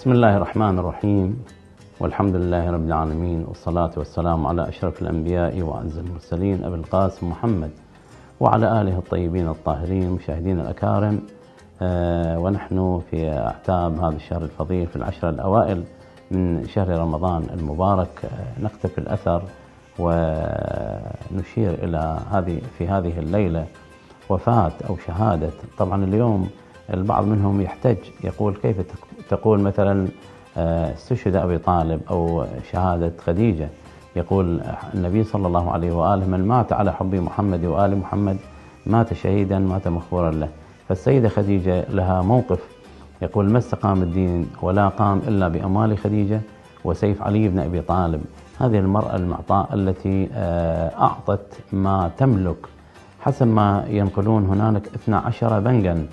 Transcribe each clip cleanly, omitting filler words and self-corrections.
بسم الله الرحمن الرحيم، والحمد لله رب العالمين، والصلاة والسلام على أشرف الأنبياء وأعز المرسلين أبي القاسم محمد وعلى آله الطيبين الطاهرين. مشاهدين الأكارم، ونحن في أعتاب هذا الشهر الفضيل في العشر الأوائل من شهر رمضان المبارك، نقتفي الأثر ونشير إلى في هذه الليلة وفاة أو شهادة. طبعا اليوم البعض منهم يحتج، يقول كيف تقول مثلا استشهد أبي طالب أو شهادة خديجة؟ يقول النبي صلى الله عليه وآله: من مات على حب محمد وآل محمد مات شهيدا مات مغفورا له. فالسيدة خديجة لها موقف، يقول: ما استقام الدين ولا قام إلا بأموال خديجة وسيف علي بن أبي طالب. هذه المرأة المعطاء التي أعطت ما تملك، حسب ما ينقلون هنالك 12 بنجا،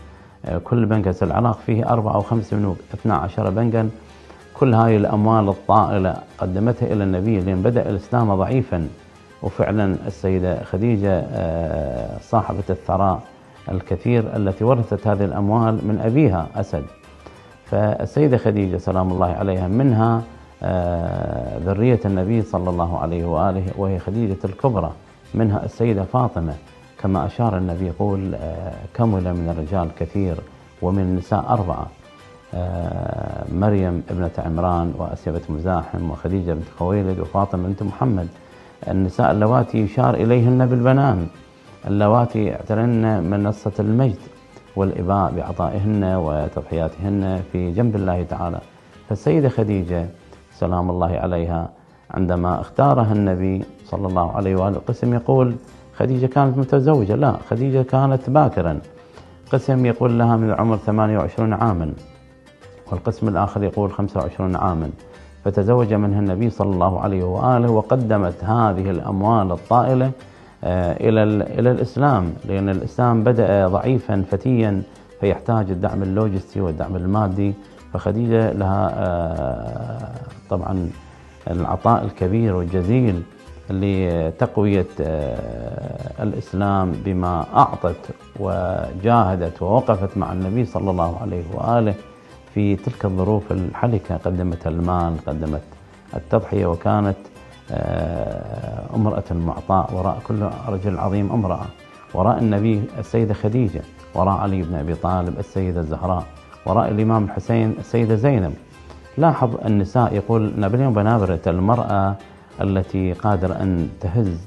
كل بنك العراق فيه 4 أو 5 بنوك، 12 بنجا. كل هاي الأموال الطائلة قدمتها إلى النبي لأن بدأ الإسلام ضعيفا، وفعلا السيدة خديجة صاحبة الثراء الكثير التي ورثت هذه الأموال من أبيها أسد. فالسيدة خديجة سلام الله عليها منها ذرية النبي صلى الله عليه وآله، وهي خديجة الكبرى، منها السيدة فاطمة، كما أشار النبي يقول: كمل من الرجال كثير ومن النساء 4، مريم ابنة عمران وأسيا بنت مزاحم وخديجة بنت خويلد وفاطمة بنت محمد، النساء اللواتي يشار إليهن بالبنان، اللواتي اعترن منصة المجد والإباء بعطائهن وتضحياتهن في جنب الله تعالى. فالسيدة خديجة سلام الله عليها عندما اختارها النبي صلى الله عليه وآله، القسم يقول خديجة كانت متزوجة، لا، خديجة كانت باكرا. قسم يقول لها من العمر 28 عاما، والقسم الآخر يقول 25 عاما. فتزوج منها النبي صلى الله عليه وآله، وقدمت هذه الأموال الطائلة إلى الإسلام، لأن الإسلام بدأ ضعيفا فتيا، فيحتاج الدعم اللوجستي والدعم المادي. فخديجة لها طبعا العطاء الكبير والجزيل لتقوية الإسلام بما أعطت وجاهدت ووقفت مع النبي صلى الله عليه وآله في تلك الظروف الحلكة. قدمت المال، قدمت التضحية، وكانت امرأة معطاء. وراء كل رجل عظيم امرأة، وراء النبي السيدة خديجة، وراء علي بن أبي طالب السيدة الزهراء، وراء الإمام الحسين السيدة زينب. لاحظ النساء، يقول نابليون بنابرت: المرأة التي قادرة أن تهز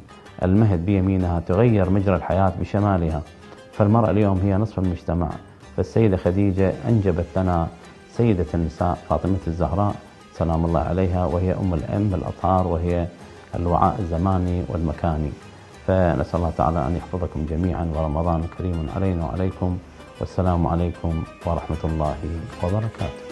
المهد بيمينها تغير مجرى الحياة بشمالها. فالمرأة اليوم هي نصف المجتمع. فالسيدة خديجة أنجبت لنا سيدة النساء فاطمة الزهراء سلام الله عليها، وهي أم الأم الأطهار، وهي الوعاء الزماني والمكاني. فنسأل الله تعالى أن يحفظكم جميعا، ورمضان كريم علينا وعليكم، والسلام عليكم ورحمة الله وبركاته.